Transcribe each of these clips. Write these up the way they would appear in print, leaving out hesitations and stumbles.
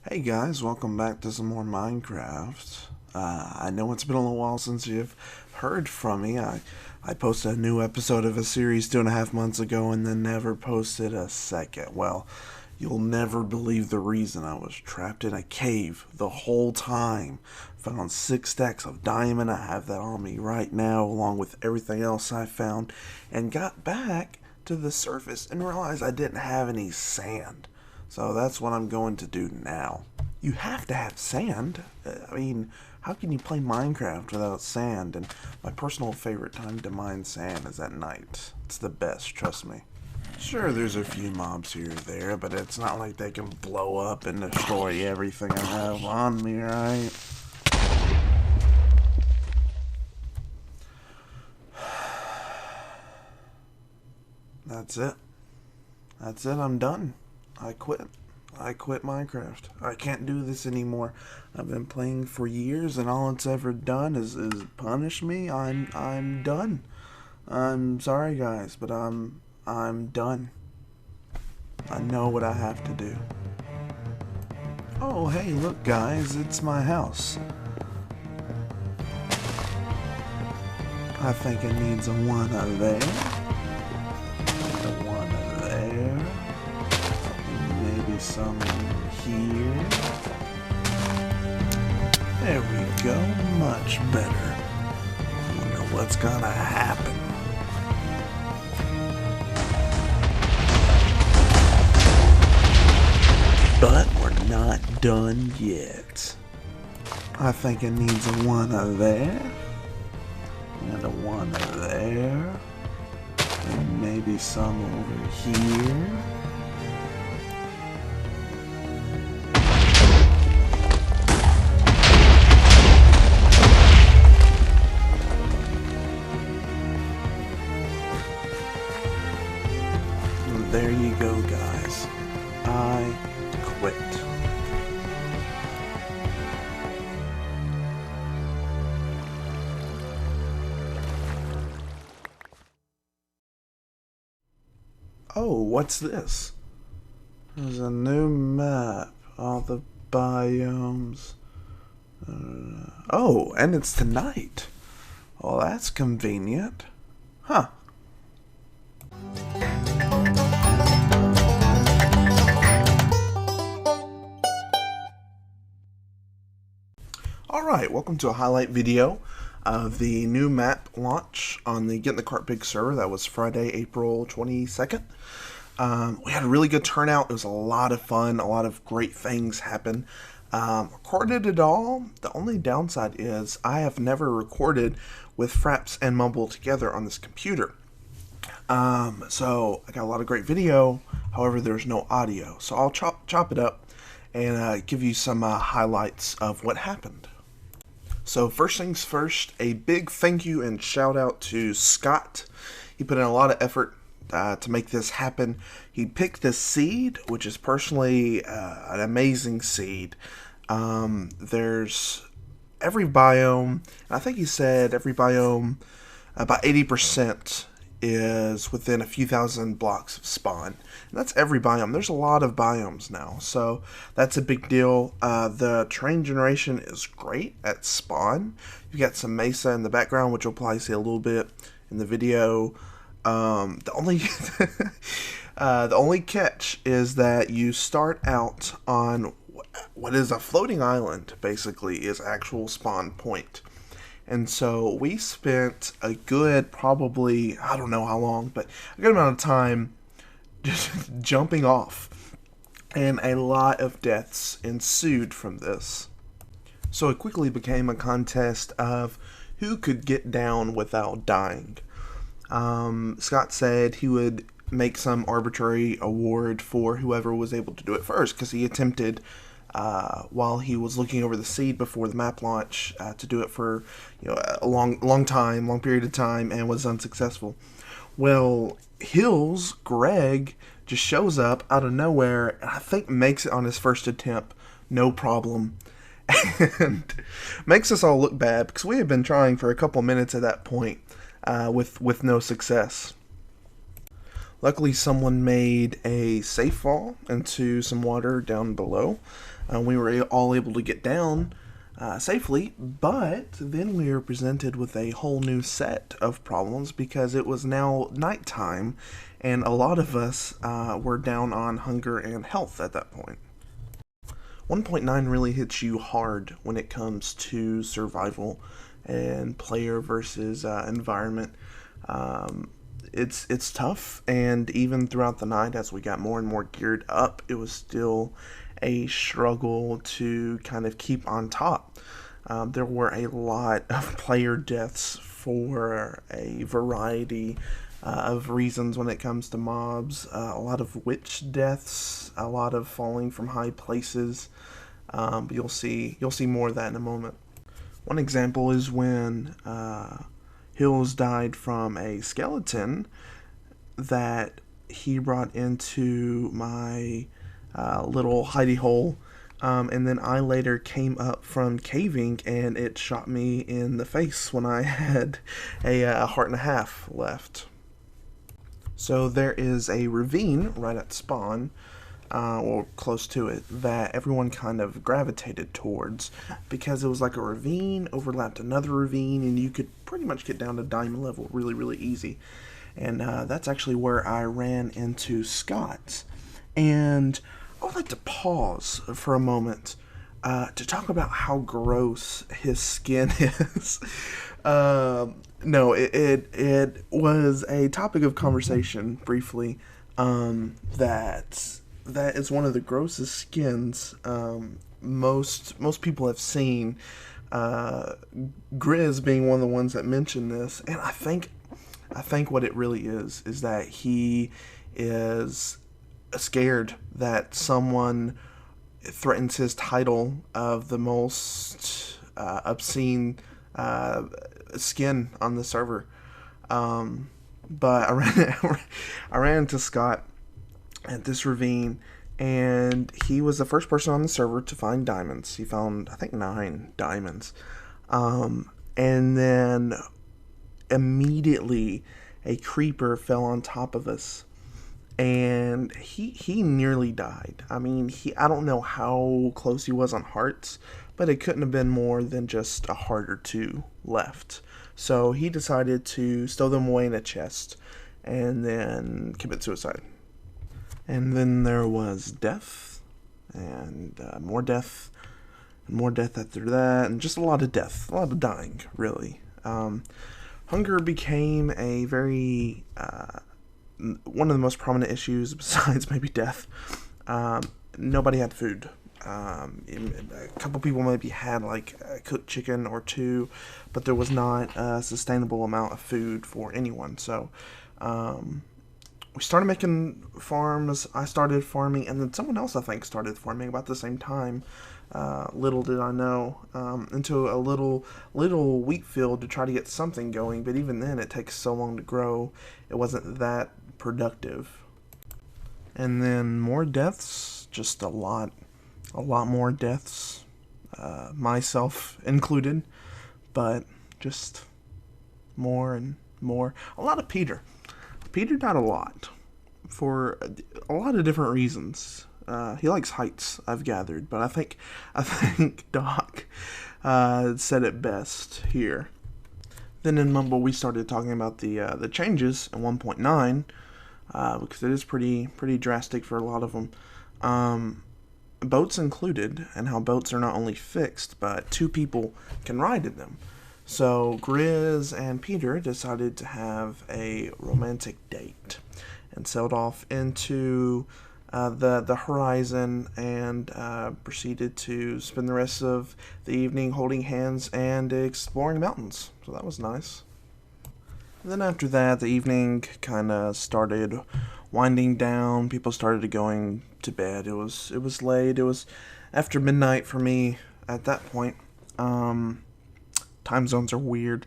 Hey guys, welcome back to some more Minecraft. I know it's been a little while since you've heard from me. I posted a new episode of a series 2.5 months ago and then never posted a second. Well, you'll never believe the reason. I was trapped in a cave the whole time. Found 6 stacks of diamond. I have that on me right now along with everything else I found. And got back to the surface and realized I didn't have any sand. So that's what I'm going to do now. You have to have sand. I mean, how can you play Minecraft without sand? And my personal favorite time to mine sand is at night. It's the best, trust me. Sure, there's a few mobs here or there, but it's not like they can blow up and destroy everything I have on me, right? That's it. That's it, I'm done. I quit. I quit Minecraft. I can't do this anymore. I've been playing for years and all it's ever done is punish me. I'm done. I'm sorry guys, but I'm done. I know what I have to do. Oh hey, look guys, it's my house. I think it needs a one there. A one there. Maybe some here. There we go, much better. I wonder what's gonna happen. But we're not done yet. I think it needs a one there. And a one there. And maybe some over here. There you go, guys. I quit. Oh, what's this? There's a new map. All the biomes. Oh, and it's tonight. Well, that's convenient. Huh. Alright, welcome to a highlight video of the new map launch on the Get in the Cart Big server. That was Friday, April 22nd. We had a really good turnout. It was a lot of fun. A lot of great things happened. Recorded it all. The only downside is I have never recorded with Fraps and Mumble together on this computer. So I got a lot of great video. However, there's no audio. So I'll chop it up and give you some highlights of what happened. So first things first, a big thank you and shout out to Scott. He put in a lot of effort to make this happen. He picked this seed, which is personally an amazing seed. There's every biome, and I think he said every biome, about 80% is within a few thousand blocks of spawn. And that's every biome. There's a lot of biomes now, so that's a big deal. The terrain generation is great at spawn. You've got some mesa in the background, which you'll probably see a little bit in the video. The only the only catch is that you start out on what is a floating island, basically, is actual spawn point. And so we spent a good, probably, I don't know how long, but a good amount of time just jumping off. And a lot of deaths ensued from this. So it quickly became a contest of who could get down without dying. Scott said he would make some arbitrary award for whoever was able to do it first, because he attempted while he was looking over the seed before the map launch to do it for a long period of time, and was unsuccessful. Well, Hills Greg just shows up out of nowhere and I think makes it on his first attempt, no problem, and makes us all look bad because we had been trying for a couple minutes at that point with no success. Luckily, someone made a safe fall into some water down below. We were all able to get down safely, but then we were presented with a whole new set of problems because it was now nighttime, and a lot of us were down on hunger and health at that point. 1.9 really hits you hard when it comes to survival and player versus environment. It's tough, and even throughout the night as we got more and more geared up, it was still a struggle to kind of keep on top. There were a lot of player deaths for a variety of reasons when it comes to mobs. A lot of witch deaths, a lot of falling from high places. But you'll see more of that in a moment. One example is when Hills died from a skeleton that he brought into my little hidey hole, and then I later came up from caving and it shot me in the face when I had a heart and a half left. So there is a ravine right at spawn, or close to it, that everyone kind of gravitated towards because it was like a ravine overlapped another ravine, and you could pretty much get down to diamond level really, really easy. And that's actually where I ran into Scott. And I would like to pause for a moment to talk about how gross his skin is. No, it was a topic of conversation briefly, that is one of the grossest skins most people have seen. Grizz being one of the ones that mentioned this, and I think what it really is that he is scared that someone threatens his title of the most obscene skin on the server. But I ran into Scott at this ravine, and he was the first person on the server to find diamonds. He found, I think, 9 diamonds. And then immediately a creeper fell on top of us, and he nearly died. I mean, I don't know how close he was on hearts, but it couldn't have been more than just a heart or 2 left. So he decided to stow them away in a chest and then commit suicide. And then there was death, and more death, and more death after that, and just a lot of death, a lot of dying, really. Hunger became a very, one of the most prominent issues besides maybe death. Nobody had food. A couple people maybe had like a cooked chicken or 2, but there was not a sustainable amount of food for anyone. So we started making farms. I started farming, and then someone else I think started farming about the same time. Little did I know, into a little wheat field to try to get something going. But even then, it takes so long to grow. It wasn't that productive. And then more deaths, just a lot more deaths, myself included, but just more and more. A lot of Peter. Peter died a lot for a lot of different reasons. He likes heights, I've gathered, but I think Doc said it best here. Then in Mumble we started talking about the changes in 1.9, because it is pretty drastic for a lot of them. Boats included, and how boats are not only fixed, but 2 people can ride in them. So Grizz and Peter decided to have a romantic date and sailed off into the horizon, and proceeded to spend the rest of the evening holding hands and exploring mountains. So that was nice. And then after that, the evening kind of started winding down. People started going to bed. It was late. It was after midnight for me at that point. Time zones are weird,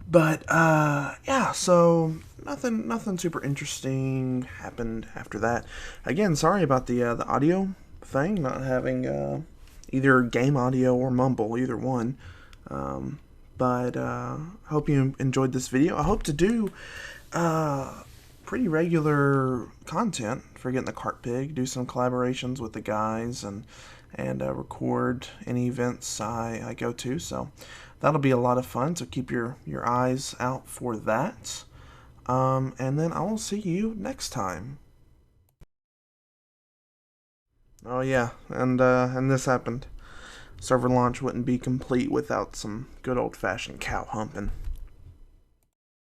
but yeah. So nothing super interesting happened after that. Again, sorry about the audio thing, not having either game audio or Mumble, either one. But hope you enjoyed this video. I hope to do pretty regular content for Getting the Cart Pig. Do some collaborations with the guys and record any events I go to. So that'll be a lot of fun. So keep your eyes out for that. And then I will see you next time. Oh yeah, and this happened. Server launch wouldn't be complete without some good old-fashioned cow humping.